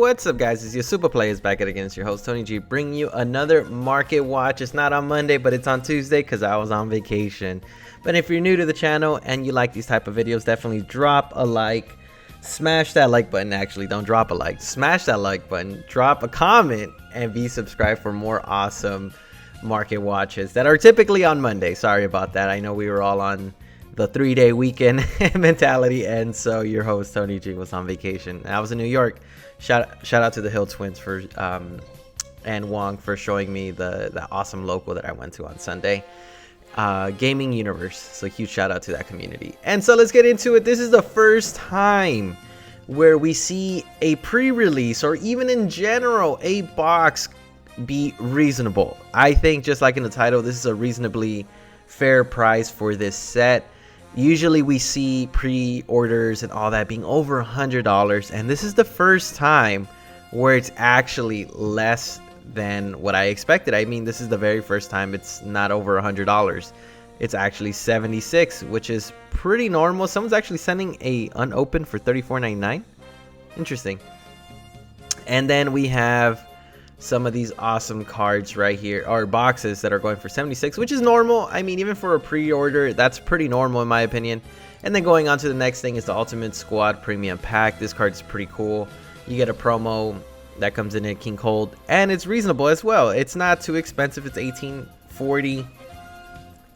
What's up, guys? It's your Supah Playaz back at again. It's your host Tony G, bringing you another market watch. It's not on Monday, but it's on Tuesday because I was on vacation. But if you're new to the channel and you like these type of videos, definitely drop a like, smash that like button. Actually, don't drop a like, smash that like button, drop a comment, and be subscribed for more awesome market watches that are typically on Monday. Sorry about that. I know we were all on the 3-day weekend mentality, and so your host Tony G was on vacation. I was in New York. Shout out to the Hill Twins for and Wong for showing me the awesome local that I went to on Sunday. Gaming Universe. So huge shout out to that community. And so let's get into it. This is the first time where we see a pre-release, or even in general a box, be reasonable. I think, just like in the title, this is a reasonably fair price for this set. Usually we see pre-orders and all that being over $100, and this is the first time where it's actually less than what I expected. I mean, this is the very first time it's not over $100. It's actually $76, which is pretty normal. Someone's actually sending a unopened for $34.99. Interesting. And then we have some of these awesome cards right here, or boxes, that are going for $76, which is normal. I mean, even for a pre-order, that's pretty normal in my opinion. And then going on to the next thing is the Ultimate Squad Premium Pack. This card is pretty cool. You get a promo that comes in at King Cold, and it's reasonable as well. It's not too expensive. It's $18.40.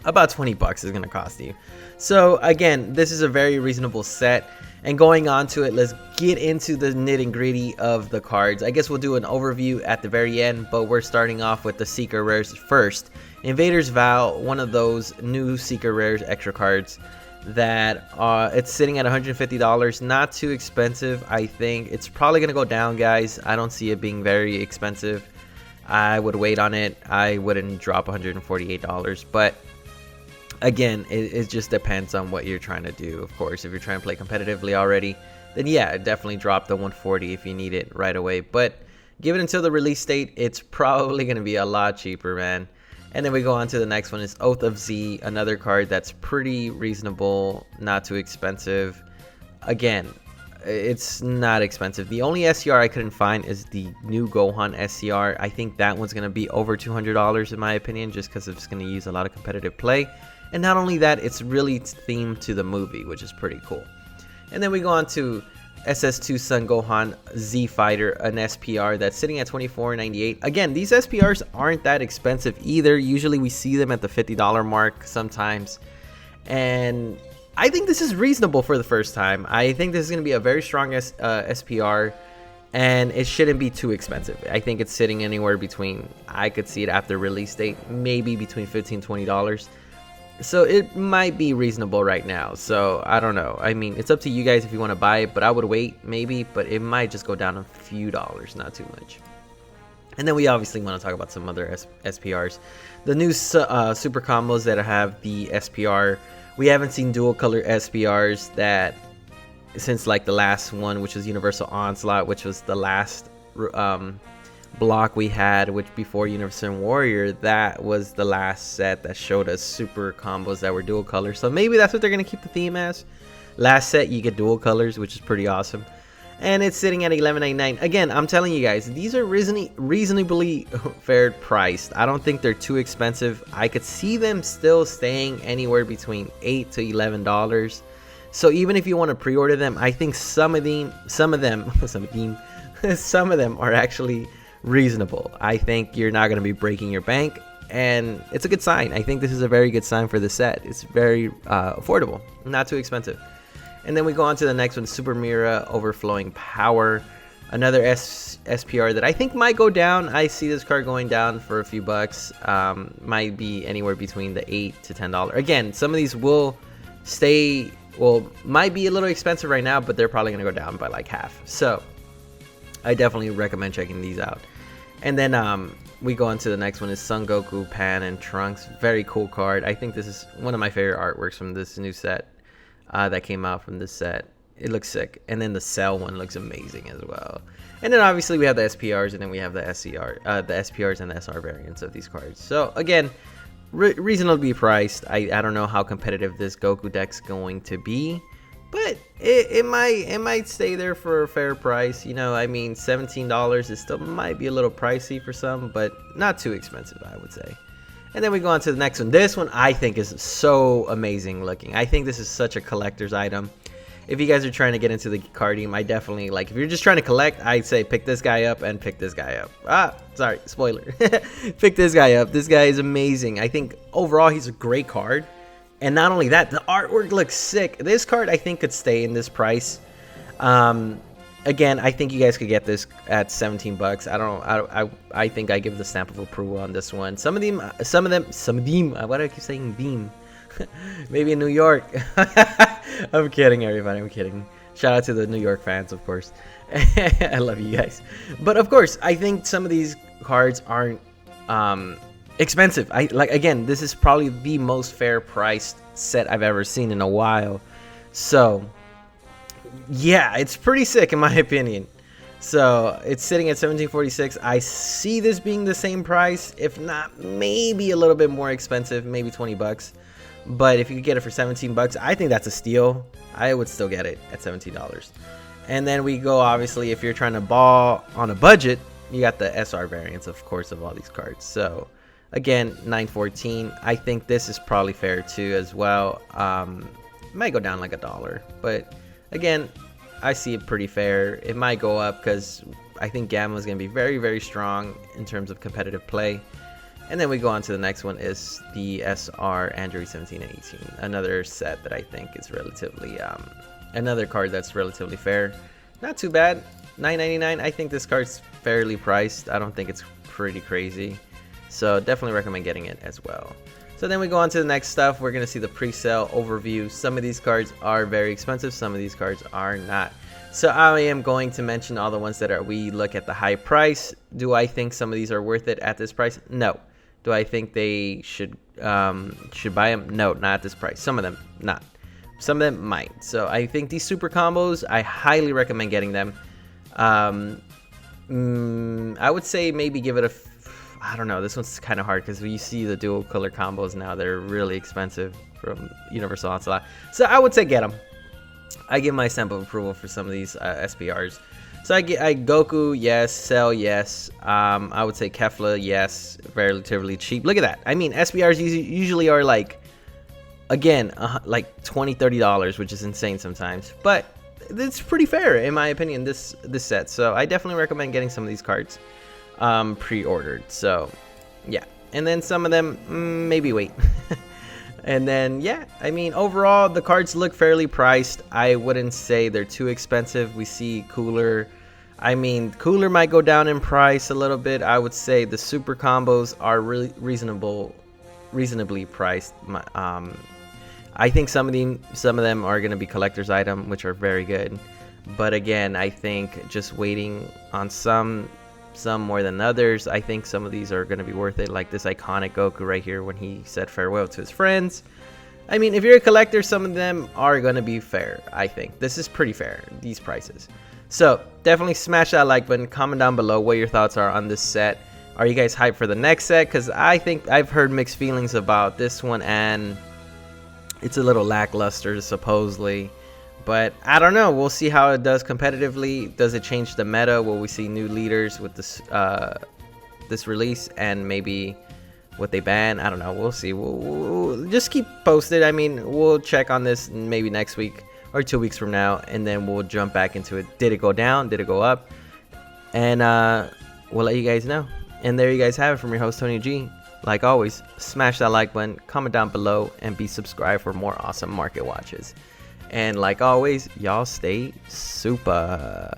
About 20 bucks is gonna cost you. So again, this is a very reasonable set. And going on to it, let's get into the nitty and gritty of the cards. I guess we'll do an overview at the very end, but we're starting off with the Secret Rares first. Invader's Vow, one of those new Secret Rares extra cards that it's sitting at $150. Not too expensive. I think it's probably gonna go down, guys. I don't see it being very expensive. I would wait on it. I wouldn't drop $148, but again, it just depends on what you're trying to do. Of course, if you're trying to play competitively already, then yeah, definitely drop the 140 if you need it right away. But give it until the release date, it's probably going to be a lot cheaper, man. And then we go on to the next one, is Oath of Z, another card that's pretty reasonable, not too expensive. Again, it's not expensive. The only SCR I couldn't find is the new Gohan SCR. I think that one's going to be over $200 in my opinion, just because it's going to use a lot of competitive play. And not only that, it's really themed to the movie, which is pretty cool. And then we go on to SS2 Son Gohan Z Fighter, an SPR that's sitting at $24.98. Again, these SPRs aren't that expensive either. Usually we see them at the $50 mark sometimes. And I think this is reasonable for the first time. I think this is going to be a very strong SPR. And it shouldn't be too expensive. I think it's sitting anywhere between, I could see it after release date, maybe between $15 and $20. So it might be reasonable right now. So I don't know. I mean, it's up to you guys if you want to buy it, but I would wait maybe, but it might just go down a few dollars, not too much. And then we obviously want to talk about some other SPRs. The new super combos that have the SPR. We haven't seen dual color SPRs that since like the last one, which was Universal Onslaught, which was the last block we had, which before Universal Warrior, that was the last set that showed us super combos that were dual colors. So maybe that's what they're gonna keep the theme as. Last set you get dual colors, which is pretty awesome, and it's sitting at $11.99. Again, I'm telling you guys, these are reasonably fair priced. I don't think they're too expensive. I could see them still staying anywhere between $8 to $11. So even if you want to pre-order them, I think some of them are actually reasonable. I think you're not going to be breaking your bank, and it's a good sign. I think this is a very good sign for the set. It's very affordable, not too expensive. And then we go on to the next one, Super Mira Overflowing Power, another SPR that I think might go down. I see this card going down for a few bucks. Might be anywhere between the $8 to $10. Again, some of these will stay, well, might be a little expensive right now, but they're probably going to go down by like half. So I definitely recommend checking these out. And then we go on to the next one, is Son Goku Pan and Trunks. Very cool card. I think this is one of my favorite artworks from this new set that came out from this set. It looks sick. And then the Cell one looks amazing as well. And then obviously we have the SPRs, and then we have the the SPRs and the SR variants of these cards. So again, reasonably priced. I don't know how competitive this Goku deck's going to be, but it might stay there for a fair price. You know, I mean, $17 is still might be a little pricey for some, but not too expensive, I would say. And then we go on to the next one. This one I think is so amazing looking. I think this is such a collector's item. If you guys are trying to get into the card game, I definitely, like, if you're just trying to collect, I'd say pick this guy up and pick this guy up. Sorry, spoiler. Pick this guy up. This guy is amazing. I think overall he's a great card. And not only that, the artwork looks sick. This card I think could stay in this price. Again, I think you guys could get this at 17 bucks. I think I give the stamp of approval on this one. Some of them, why do I keep saying beam? Maybe in New York. I'm kidding, everybody. I'm kidding. Shout out to the New York fans, of course. I love you guys. But of course, I think some of these cards aren't expensive. Again, this is probably the most fair priced set I've ever seen in a while. So yeah, it's pretty sick in my opinion. So it's sitting at $17.46. I see this being the same price, if not maybe a little bit more expensive, maybe 20 bucks. But if you could get it for 17 bucks, I think that's a steal. I would still get it at $17. And then we go, obviously, if you're trying to ball on a budget, you got the SR variants, of course, of all these cards. So again, $9.14. I think this is probably fair too as well. It might go down like $1, but again, I see it pretty fair. It might go up because I think Gamma is going to be very, very strong in terms of competitive play. And then we go on to the next one, is the SR Android 17 and 18. Another set that I think is relatively, another card that's relatively fair. Not too bad, $9.99. I think this card's fairly priced. I don't think it's pretty crazy. So definitely recommend getting it as well. So then we go on to the next stuff. We're going to see the pre-sale overview. Some of these cards are very expensive. Some of these cards are not. So I am going to mention all the ones that are, we look at the high price. Do I think some of these are worth it at this price? No. Do I think they should buy them? No, not at this price. Some of them, not. Some of them might. So I think these super combos, I highly recommend getting them. I would say maybe give it a, I don't know, this one's kind of hard because we see the dual color combos now. They're really expensive from Universal Onslaught. So I would say get them. I give my stamp of approval for some of these SPRs. So I Goku, yes. Cell, yes. I would say Kefla, yes. Relatively cheap. Look at that. I mean, SPRs usually are like, again, like $20, $30, which is insane sometimes. But it's pretty fair, in my opinion, this set. So I definitely recommend getting some of these cards pre-ordered. So yeah. And then some of them, maybe wait. And then, yeah, I mean, overall, the cards look fairly priced. I wouldn't say they're too expensive. We see Cooler. I mean, Cooler might go down in price a little bit. I would say the super combos are really reasonably priced. I think some of them are going to be collector's item, which are very good. But again, I think just waiting on some more than others. I think some of these are going to be worth it, like this iconic Goku right here when he said farewell to his friends. I mean, if you're a collector, some of them are going to be fair. I think this is pretty fair, these prices. So definitely smash that like button. Comment down below what your thoughts are on this set. Are you guys hyped for the next set? Because I think I've heard mixed feelings about this one, and it's a little lackluster supposedly. But I don't know. We'll see how it does competitively. Does it change the meta? Will we see new leaders with this this release, and maybe what they ban? I don't know. We'll see. We'll just keep posted. I mean, we'll check on this maybe next week or 2 weeks from now, and then we'll jump back into it. Did it go down? Did it go up? And we'll let you guys know. And there you guys have it from your host, Tony G. Like always, smash that like button, comment down below, and be subscribed for more awesome market watches. And like always, y'all stay super.